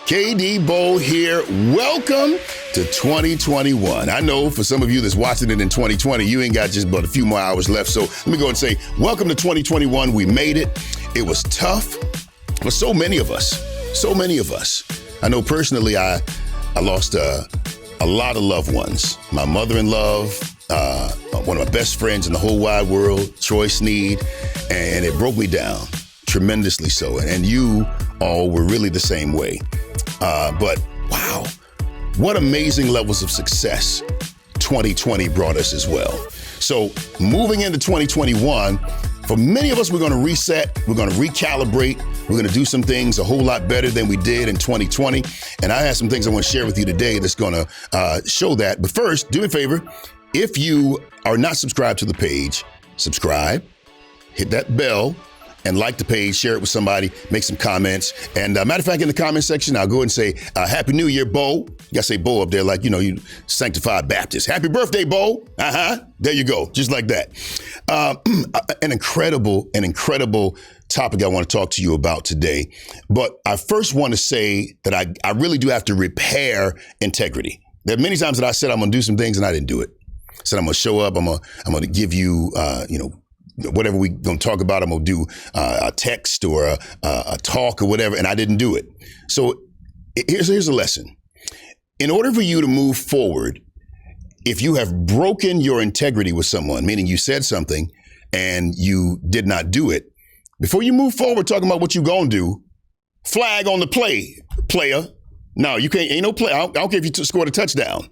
KD Bow here. Welcome to 2021. I know for some of you that's watching it in 2020, you ain't got just but a few more hours left. So let me go and say, welcome to 2021. We made it. It was tough for so many of us. So many of us. I know personally, I lost a lot of loved ones. My mother-in-law, one of my best friends in the whole wide world, Troy Sneed, and it broke me down tremendously so. And you all were really the same way. But wow, what amazing levels of success 2020 brought us as well. So moving into 2021, for many of us, we're going to reset, we're going to recalibrate, we're going to do some things a whole lot better than we did in 2020. And I have some things I want to share with you today that's going to show that. But first, do me a favor, if you are not subscribed to the page, subscribe, hit that bell, and like the page, share it with somebody, make some comments. And matter of fact, in the comment section, I'll go and say, Happy New Year, Bo. You gotta say Bo up there like, you sanctified Baptist. Happy birthday, Bo. There you go, just like that. An incredible topic I want to talk to you about today. But I first want to say that I really do have to repair integrity. There are many times that I said I'm gonna do some things and I didn't do it. I said I'm gonna show up, I'm gonna give you, whatever we gonna talk about, I'm gonna do a text or a talk or whatever, and I didn't do it. So here's a lesson. In order for you to move forward, if you have broken your integrity with someone, meaning you said something and you did not do it, before you move forward talking about what you gonna do, flag on the play, player. No, you can't, ain't no play. I don't care if you scored a touchdown.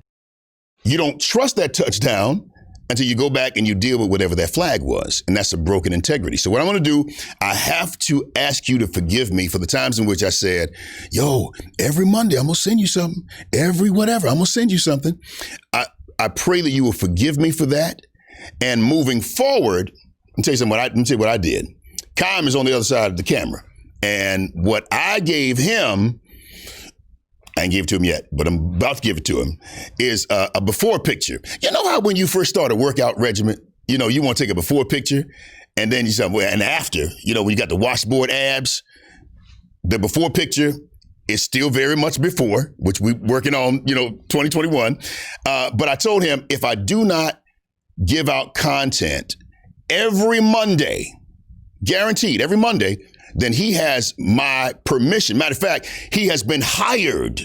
You don't trust that touchdown until you go back and you deal with whatever that flag was. And that's a broken integrity. So what I'm going to do, I have to ask you to forgive me for the times in which I said, every Monday, I'm going to send you something. Every whatever, I'm going to send you something. I pray that you will forgive me for that. And moving forward, let me tell you what I did. Kyle is on the other side of the camera. And what I gave him, I ain't give it to him yet, but I'm about to give it to him, is a before picture. You know how when you first start a workout regimen, you want to take a before picture and then you say, and after, when you got the washboard abs, the before picture is still very much before, which we're working on, 2021. But I told him if I do not give out content every Monday, guaranteed every Monday, then he has my permission. Matter of fact, he has been hired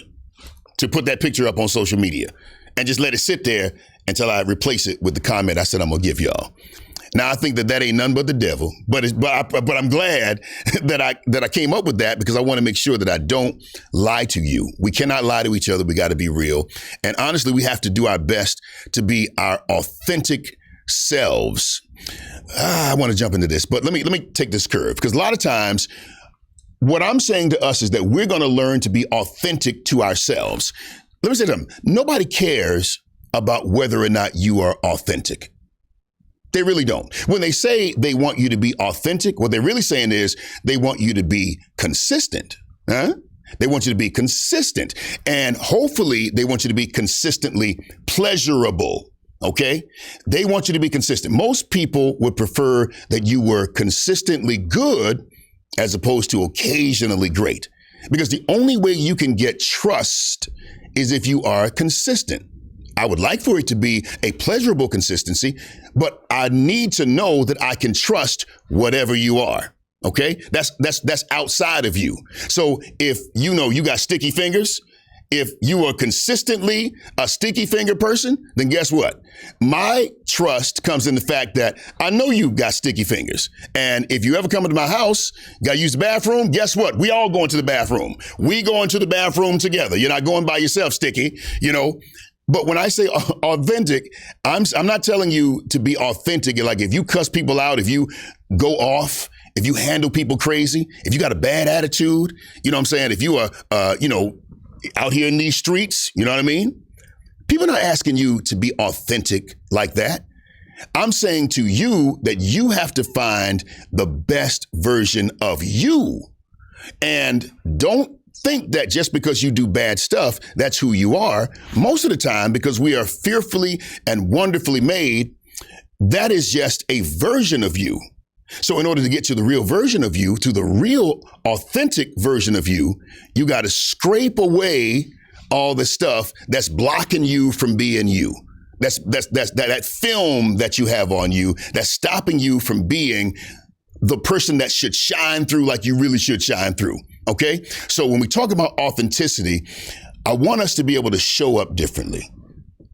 to put that picture up on social media and just let it sit there until I replace it with the comment I said I'm gonna give y'all. Now I think that ain't none but the devil, but I'm glad that I came up with that because I want to make sure that I don't lie to you. We cannot lie to each other. We got to be real, and honestly, we have to do our best to be our authentic selves. I want to jump into this, but let me take this curve because a lot of times what I'm saying to us is that we're going to learn to be authentic to ourselves. Let me say something. Nobody cares about whether or not you are authentic. They really don't. When they say they want you to be authentic, what they're really saying is they want you to be consistent. They want you to be consistent, and hopefully they want you to be consistently pleasurable. Okay? They want you to be consistent. Most people would prefer that you were consistently good as opposed to occasionally great. Because the only way you can get trust is if you are consistent. I would like for it to be a pleasurable consistency, but I need to know that I can trust whatever you are. Okay? That's outside of you. So if you got sticky fingers, if you are consistently a sticky finger person, then guess what? My trust comes in the fact that I know you got sticky fingers. And if you ever come into my house, got to use the bathroom, guess what? We all going to the bathroom. We going to the bathroom together. You're not going by yourself, sticky, But when I say authentic, I'm not telling you to be authentic. Like if you cuss people out, if you go off, if you handle people crazy, if you got a bad attitude, you know what I'm saying? If you are, out here in these streets, you know what I mean? People are not asking you to be authentic like that. I'm saying to you that you have to find the best version of you. And don't think that just because you do bad stuff, that's who you are. Most of the time, because we are fearfully and wonderfully made, that is just a version of you. So in order to get to the real version of you, to the real authentic version of you, you got to scrape away all the stuff that's blocking you from being you. That film that you have on you that's stopping you from being the person that should shine through like you really should shine through. Okay. So when we talk about authenticity, I want us to be able to show up differently.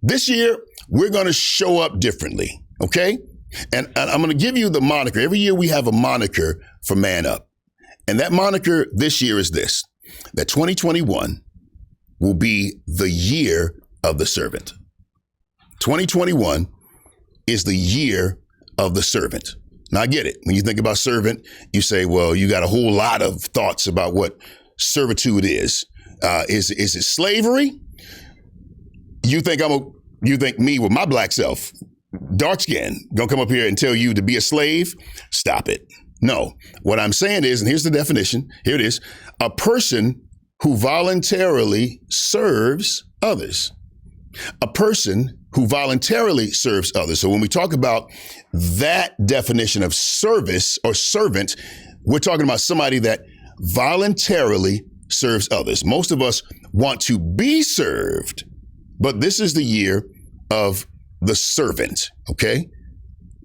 This year, we're going to show up differently. Okay. And I'm going to give you the moniker. Every year we have a moniker for ManUP. And that moniker this year is this, that 2021 will be the year of the servant. 2021 is the year of the servant. Now, I get it. When you think about servant, you say, well, you got a whole lot of thoughts about what servitude is. Is it slavery? You think me with my black self, dark skin, gonna come up here and tell you to be a slave? Stop it. No. What I'm saying is, and here's the definition, here it is, a person who voluntarily serves others. A person who voluntarily serves others. So when we talk about that definition of service or servant, we're talking about somebody that voluntarily serves others. Most of us want to be served, but this is the year of the servant. Okay,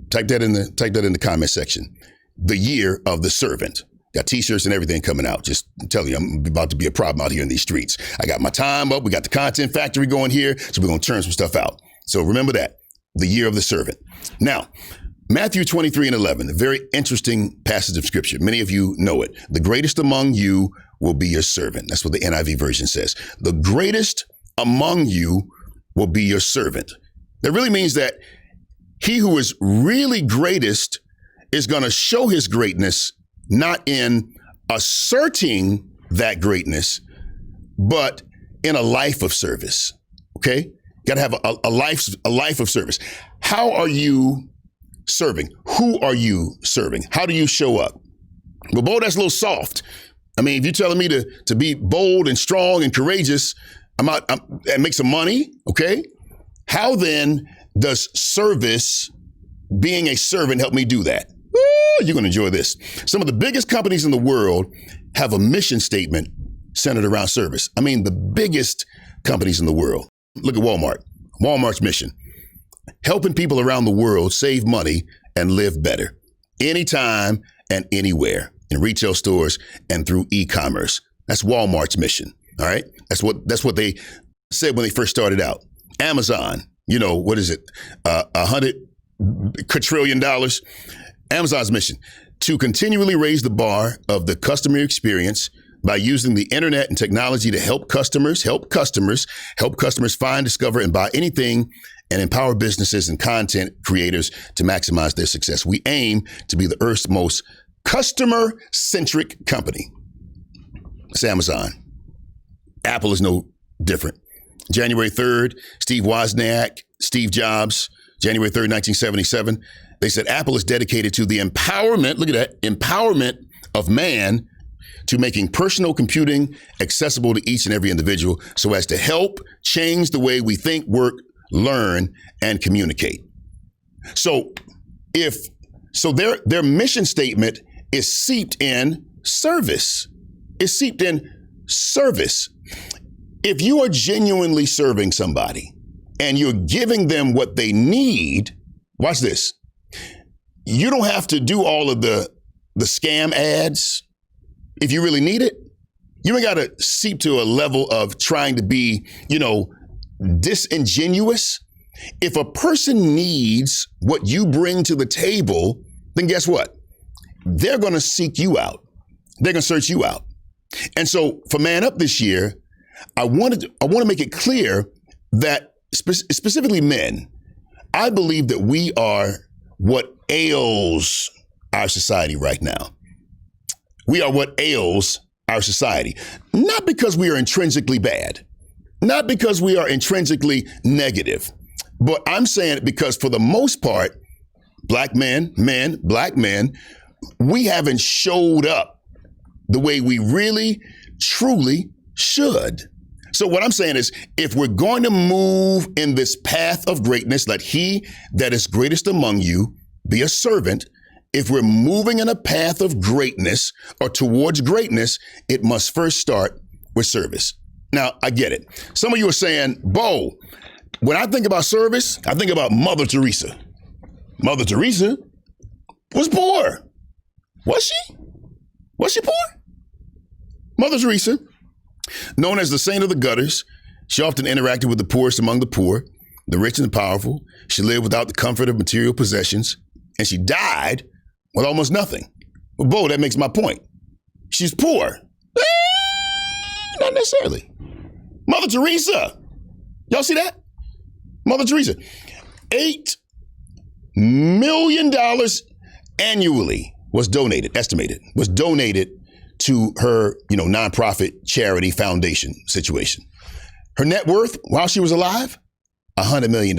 type that in the comment section. The year of the servant. Got t-shirts and everything coming out. Just tell you, I'm about to be a problem out here in these streets. I got my time up. We got the content factory going here, so we're gonna turn some stuff out. So remember that, the year of the servant. Now, Matthew 23:11, a very interesting passage of scripture. Many of you know it. The greatest among you will be your servant. That's what the NIV version says. The greatest among you will be your servant. That really means that he who is really greatest is going to show his greatness, not in asserting that greatness, but in a life of service. Okay? Got to have a life of service. How are you serving? Who are you serving? How do you show up? Well, bold, that's a little soft. I mean, if you're telling me to be bold and strong and courageous, I'm and make some money, okay? How then does service, being a servant, help me do that? Woo, you're going to enjoy this. Some of the biggest companies in the world have a mission statement centered around service. I mean, the biggest companies in the world. Look at Walmart. Walmart's mission: helping people around the world save money and live better, anytime and anywhere, in retail stores and through e-commerce. That's Walmart's mission. All right. That's what they said when they first started out. Amazon, you know, what is it? $100 quadrillion. Amazon's mission: to continually raise the bar of the customer experience by using the internet and technology to help customers find, discover, and buy anything, and empower businesses and content creators to maximize their success. We aim to be the Earth's most customer-centric company. It's Amazon. Apple is no different. January 3rd, Steve Wozniak, Steve Jobs, January 3rd, 1977, they said Apple is dedicated to the empowerment, look at that, empowerment of man to making personal computing accessible to each and every individual so as to help change the way we think, work, learn, and communicate. So their mission statement is seeped in service. It's seeped in service. If you are genuinely serving somebody and you're giving them what they need, watch this. You don't have to do all of the scam ads. If you really need it, you ain't got to seep to a level of trying to be, disingenuous. If a person needs what you bring to the table, then guess what? They're going to seek you out. They're going to search you out. And so for ManUP this year, I want to make it clear that specifically men, I believe that we are what ails our society right now. We are what ails our society, not because we are intrinsically bad, not because we are intrinsically negative, but I'm saying it because for the most part, black men, we haven't showed up the way we really, truly should. So what I'm saying is, if we're going to move in this path of greatness, let he that is greatest among you be a servant. If we're moving in a path of greatness or towards greatness, it must first start with service. Now, I get it. Some of you are saying, Bo, when I think about service, I think about Mother Teresa. Mother Teresa was poor. Was she? Was she poor? Mother Teresa, known as the saint of the gutters, she often interacted with the poorest among the poor, the rich and the powerful. She lived without the comfort of material possessions, and she died with almost nothing. Well, Bo, that makes my point. She's poor. Not necessarily. Mother Teresa. Y'all see that? Mother Teresa. $8 million annually was estimated to her, nonprofit charity foundation situation. Her net worth while she was alive, $100 million.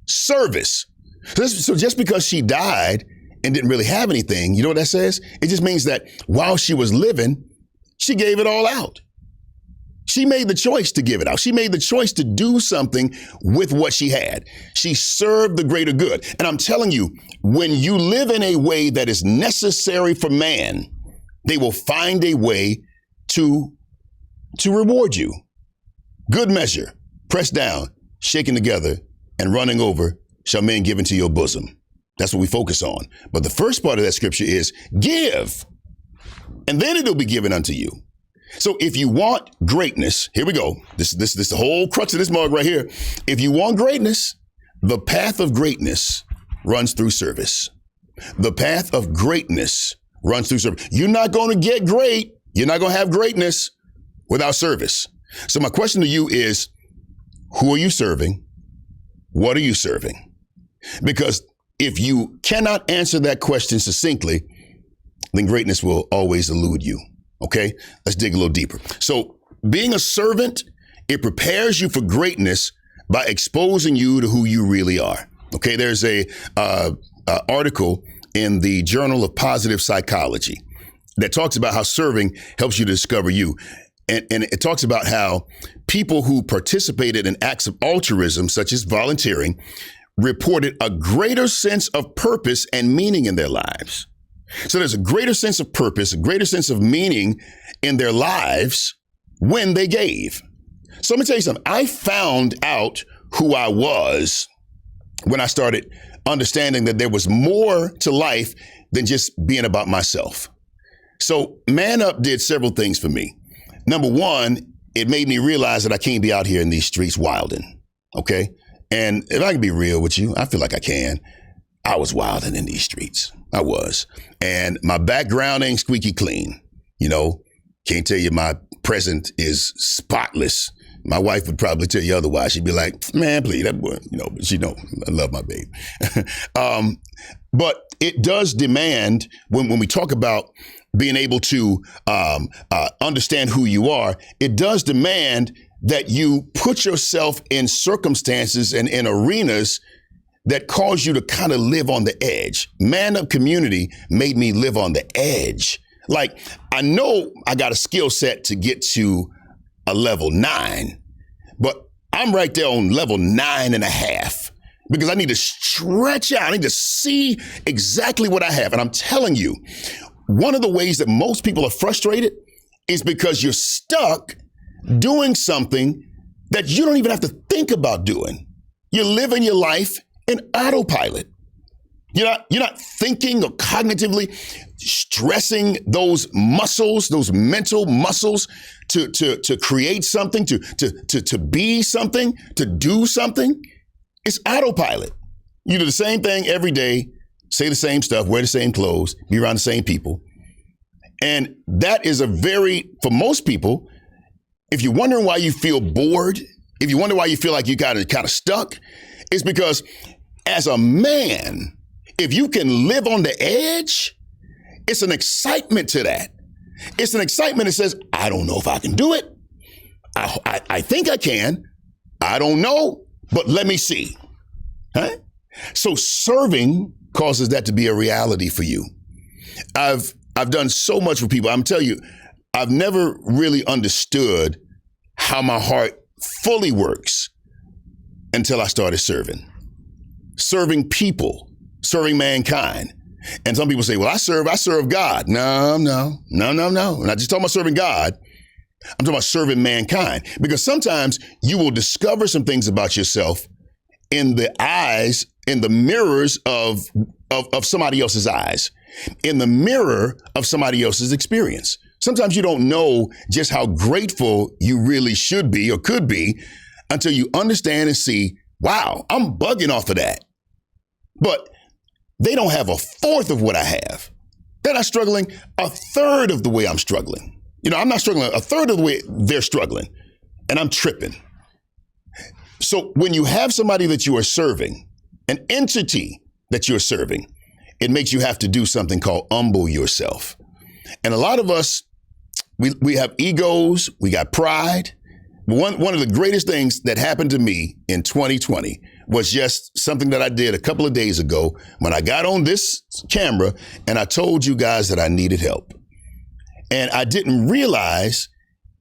Service. So just because she died and didn't really have anything, you know what that says? It just means that while she was living, she gave it all out. She made the choice to give it out. She made the choice to do something with what she had. She served the greater good. And I'm telling you, when you live in a way that is necessary for man, they will find a way to reward you. Good measure, pressed down, shaken together, and running over shall men give into your bosom. That's what we focus on. But the first part of that scripture is give, and then it'll be given unto you. So if you want greatness, here we go. This the whole crux of this mug right here. If you want greatness, the path of greatness runs through service. The path of greatness runs through service. You're not going to get great. You're not going to have greatness without service. So my question to you is, who are you serving? What are you serving? Because if you cannot answer that question succinctly, then greatness will always elude you. Okay, let's dig a little deeper. So being a servant, it prepares you for greatness by exposing you to who you really are. Okay, there's a article in the Journal of Positive Psychology that talks about how serving helps you to discover you. And it talks about how people who participated in acts of altruism, such as volunteering, reported a greater sense of purpose and meaning in their lives. So there's a greater sense of purpose, a greater sense of meaning in their lives when they gave. So let me tell you something. I found out who I was when I started understanding that there was more to life than just being about myself. So ManUP did several things for me. Number one, it made me realize that I can't be out here in these streets wilding. Okay. And if I can be real with you, I feel like I can. I was wilding in these streets. I was. And my background ain't squeaky clean. Can't tell you my present is spotless. My wife would probably tell you otherwise. She'd be like, man, please, that boy, but she know I love my baby. But it does demand, when we talk about being able to understand who you are, it does demand that you put yourself in circumstances and in arenas that cause you to kind of live on the edge. ManUP community made me live on the edge. Like, I know I got a skill set to get to a level 9, but I'm right there on level 9.5 because I need to stretch out. I need to see exactly what I have. And I'm telling you, one of the ways that most people are frustrated is because you're stuck doing something that you don't even have to think about doing. You're living your life in autopilot. You're not thinking or cognitively stressing those muscles, those mental muscles to create something, to be something, to do something. It's autopilot. You do the same thing every day, say the same stuff, wear the same clothes, be around the same people. And that is for most people, if you're wondering why you feel bored, if you wonder why you feel like you got kind of stuck, it's because as a man, if you can live on the edge, it's an excitement to that. It's an excitement that says, I don't know if I can do it. I think I can. I don't know, but let me see. Huh? So serving causes that to be a reality for you. I've done so much with people. I'm telling you, I've never really understood how my heart fully works until I started serving people, serving mankind. And some people say, well, I serve God. No. I'm not just talking about serving God. I'm talking about serving mankind, because sometimes you will discover some things about yourself in the eyes, in the mirrors of somebody else's eyes, in the mirror of somebody else's experience. Sometimes you don't know just how grateful you really should be or could be until you understand and see, wow, I'm bugging off of that. But they don't have a fourth of what I have. They're not struggling a third of the way I'm struggling. I'm not struggling a third of the way they're struggling, and I'm tripping. So when you have somebody that you are serving, an entity that you're serving, it makes you have to do something called humble yourself. And a lot of us, we have egos, we got pride. One of the greatest things that happened to me in 2020 was just something that I did a couple of days ago when I got on this camera and I told you guys that I needed help. And I didn't realize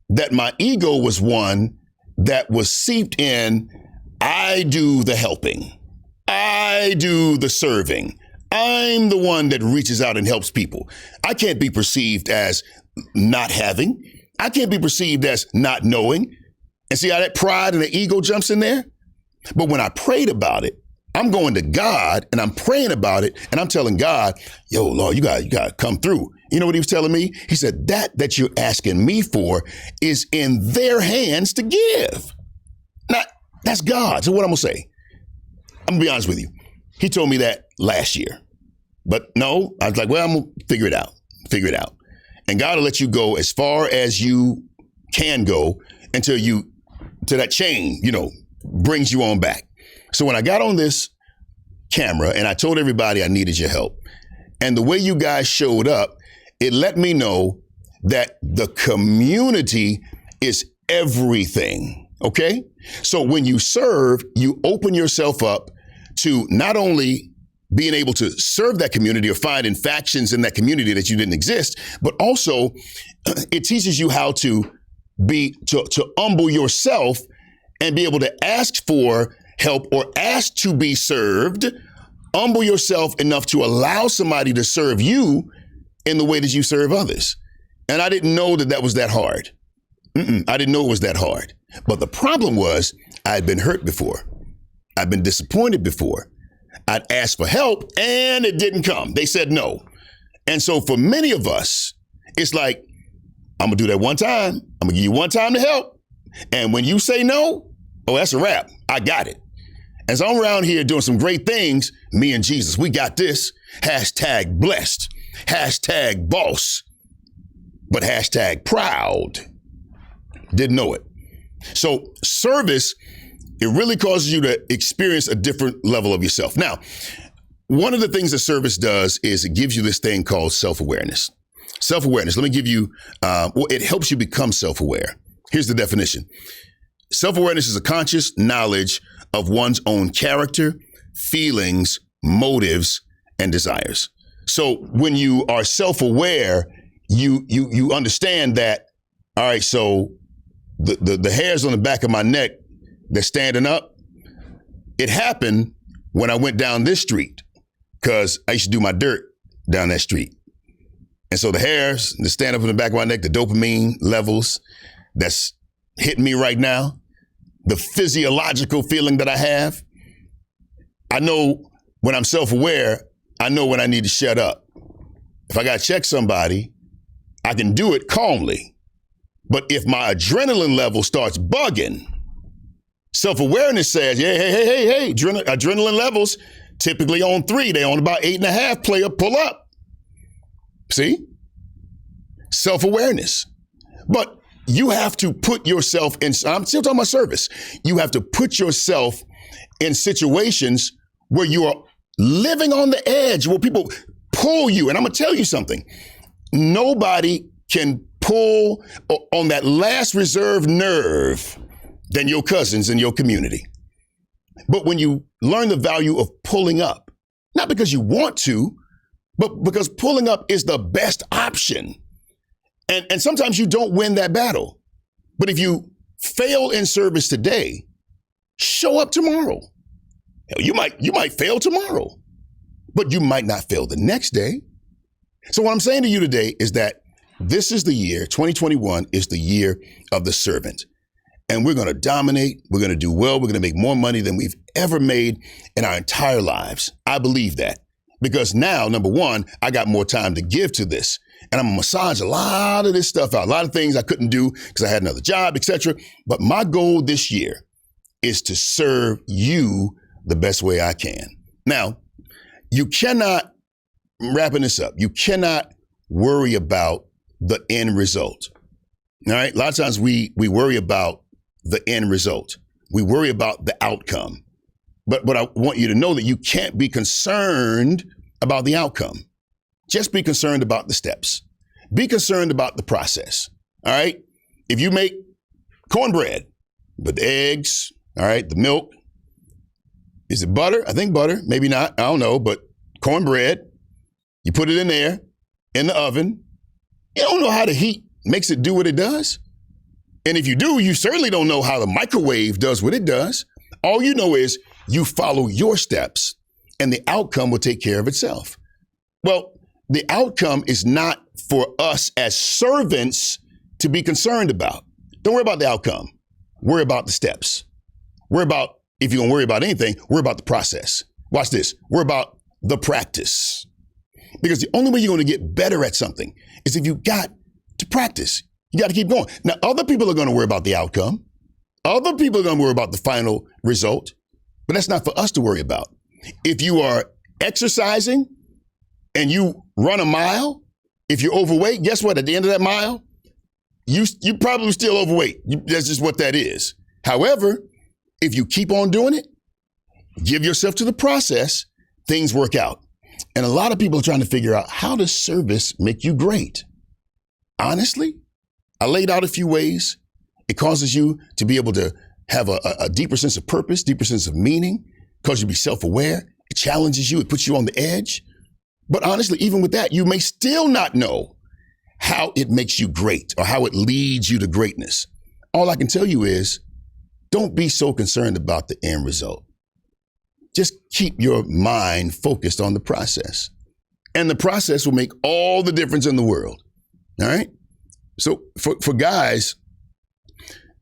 that my ego was one that was seeped in. I do the helping. I do the serving. I'm the one that reaches out and helps people. I can't be perceived as not having. I can't be perceived as not knowing. And see how that pride and the ego jumps in there? But when I prayed about it, I'm going to God and I'm praying about it and I'm telling God, yo, Lord, you got to come through. You know what he was telling me? He said, that you're asking me for is in their hands to give. Now, that's God. So what I'm going to say, I'm going to be honest with you. He told me that last year. But no, I was like, well, I'm going to figure it out. And God will let you go as far as you can go until that chain, brings you on back. So when I got on this camera and I told everybody I needed your help, and the way you guys showed up, it let me know that the community is everything. Okay. So when you serve, you open yourself up to not only being able to serve that community or finding factions in that community that you didn't exist, but also it teaches you how to humble yourself and be able to ask for help or ask to be served. Humble yourself enough to allow somebody to serve you in the way that you serve others. And I didn't know that was that hard. I didn't know it was that hard. But the problem was I had been hurt before. I'd been disappointed before. I'd asked for help and it didn't come. They said no. And so for many of us, it's like, I'm going to do that one time. I'm going to give you one time to help. And when you say no, oh, that's a wrap. I got it. As I'm around here doing some great things, me and Jesus, we got this. Hashtag blessed. Hashtag boss. But hashtag proud. Didn't know it. So service, it really causes you to experience a different level of yourself. Now, one of the things that service does is it gives you this thing called self-awareness. Self-awareness, let me give you, it helps you become self-aware. Here's the definition. Self-awareness is a conscious knowledge of one's own character, feelings, motives, and desires. So when you are self-aware, you understand that, all right, so the hairs on the back of my neck, they're standing up. It happened when I went down this street because I used to do my dirt down that street. And so the hairs, the stand up in the back of my neck, the dopamine levels that's hitting me right now, the physiological feeling that I have. I know when I'm self-aware, I know when I need to shut up. If I got to check somebody, I can do it calmly. But if my adrenaline level starts bugging, self-awareness says, hey, adrenaline levels typically on 3, they on about 8.5, player, pull up. See? Self-awareness. But you have to put yourself in, I'm still talking about service. You have to put yourself in situations where you are living on the edge, where people pull you. And I'm going to tell you something. Nobody can pull on that last reserve nerve than your cousins in your community. But when you learn the value of pulling up, not because you want to, but because pulling up is the best option. And sometimes you don't win that battle. But if you fail in service today, show up tomorrow. Hell, you might fail tomorrow, but you might not fail the next day. So what I'm saying to you today is that this is the year, 2021 is the year of the servant. And we're going to dominate. We're going to do well. We're going to make more money than we've ever made in our entire lives. I believe that because now, number one, I got more time to give to this. And I'm going to massage a lot of this stuff out, a lot of things I couldn't do because I had another job, etc. But my goal this year is to serve you the best way I can. Now, you cannot, wrapping this up, you cannot worry about the end result. All right. A lot of times we worry about the end result. We worry about the outcome. But I want you to know that you can't be concerned about the outcome. Just be concerned about the steps. Be concerned about the process. All right. If you make cornbread with the eggs, all right, the milk, is it butter? I think butter, maybe not. I don't know, but cornbread, you put it in there in the oven. You don't know how the heat makes it do what it does. And if you do, you certainly don't know how the microwave does what it does. All you know is you follow your steps and the outcome will take care of itself. Well, the outcome is not for us as servants to be concerned about. Don't worry about the outcome. Worry about the steps. Worry about, if you're going to worry about anything, worry about the process. Watch this. Worry about the practice. Because the only way you're going to get better at something is if you got to practice. You got to keep going. Now, other people are going to worry about the outcome. Other people are going to worry about the final result. But that's not for us to worry about. If you are exercising and you run a mile, if you're overweight, guess what? At the end of that mile, you probably still overweight. That's just what that is. However, if you keep on doing it, give yourself to the process, things work out. And a lot of people are trying to figure out, how does service make you great? Honestly, I laid out a few ways. It causes you to be able to have a deeper sense of purpose, deeper sense of meaning, causes you to be self-aware. It challenges you. It puts you on the edge. But honestly, even with that, you may still not know how it makes you great or how it leads you to greatness. All I can tell you is, don't be so concerned about the end result. Just keep your mind focused on the process. And the process will make all the difference in the world. All right? So for guys,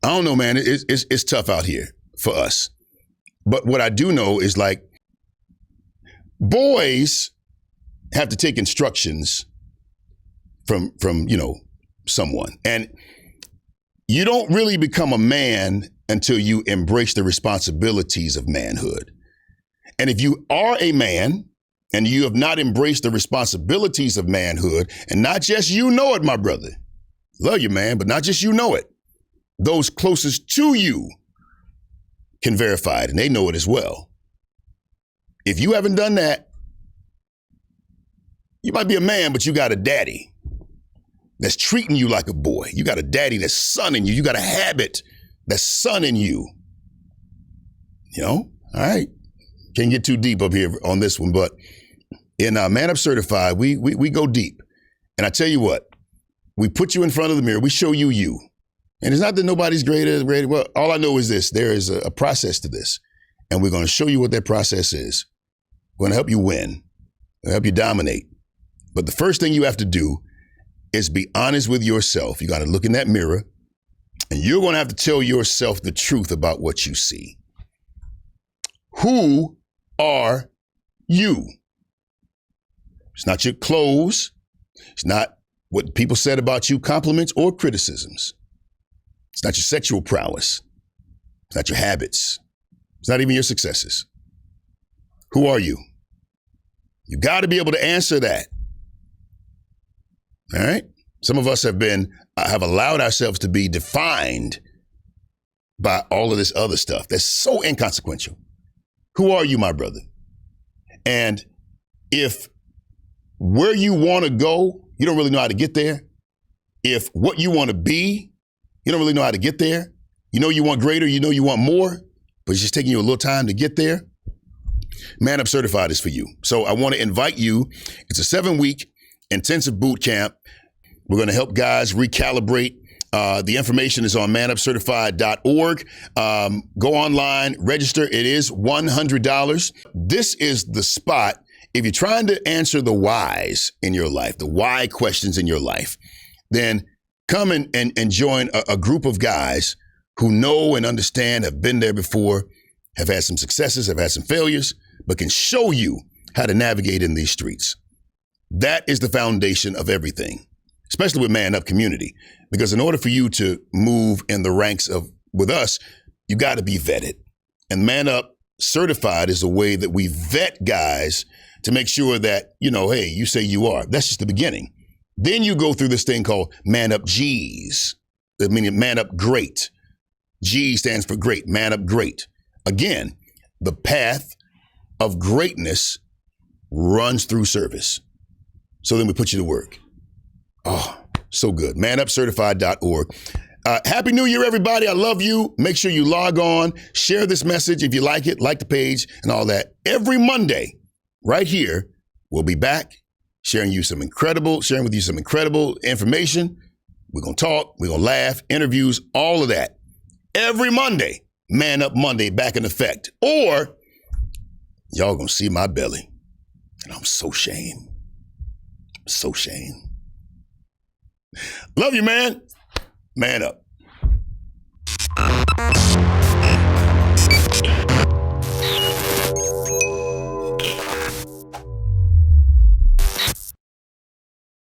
I don't know, man, it's tough out here for us. But what I do know is, like, boys have to take instructions from someone. And you don't really become a man until you embrace the responsibilities of manhood. And if you are a man and you have not embraced the responsibilities of manhood, and not just you know it, my brother, love you, man, but not just you know it, those closest to you can verify it, and they know it as well. If you haven't done that, you might be a man, but you got a daddy that's treating you like a boy. You got a daddy that's sonning you. You got a habit that's sonning you. You know? All right. Can't get too deep up here on this one, but in ManUP Certified, we go deep. And I tell you what, we put you in front of the mirror. We show you you. And it's not that nobody's greater. Well, all I know is this. There is a process to this. And we're going to show you what that process is. We're going to help you win. We're going to help you dominate. But the first thing you have to do is be honest with yourself. You got to look in that mirror, and you're going to have to tell yourself the truth about what you see. Who are you? It's not your clothes. It's not what people said about you, compliments or criticisms. It's not your sexual prowess. It's not your habits. It's not even your successes. Who are you? You got to be able to answer that. All right. Some of us have allowed ourselves to be defined by all of this other stuff that's so inconsequential. Who are you, my brother? And if where you want to go, you don't really know how to get there. If what you want to be, you don't really know how to get there. You know you want greater, you know you want more, but it's just taking you a little time to get there. ManUP Certified is for you. So I want to invite you. It's a 7-week intensive boot camp. We're going to help guys recalibrate The information is on manupcertified.org. Go online, register. It is $100. This is the spot if you're trying to answer the whys in your life, the why questions in your life, then come and join a group of guys who know and understand, have been there before, have had some successes, have had some failures, but can show you how to navigate in these streets. That is the foundation of everything, especially with ManUP community. Because in order for you to move in the ranks with us, you got to be vetted. And ManUP Certified is a way that we vet guys to make sure that, hey, you say you are. That's just the beginning. Then you go through this thing called ManUP G's, meaning ManUP Great. G stands for great, ManUP Great. Again, the path of greatness runs through service. So then we put you to work. Oh, so good. ManUpCertified.org. Happy New Year, everybody. I love you. Make sure you log on, share this message if you like it, like the page and all that. Every Monday, right here, we'll be back sharing with you some incredible information. We're going to talk, we're going to laugh, interviews, all of that. Every Monday, ManUP Monday back in effect. Or y'all going to see my belly. And I'm so ashamed. So ashamed. Love you, man. Man up.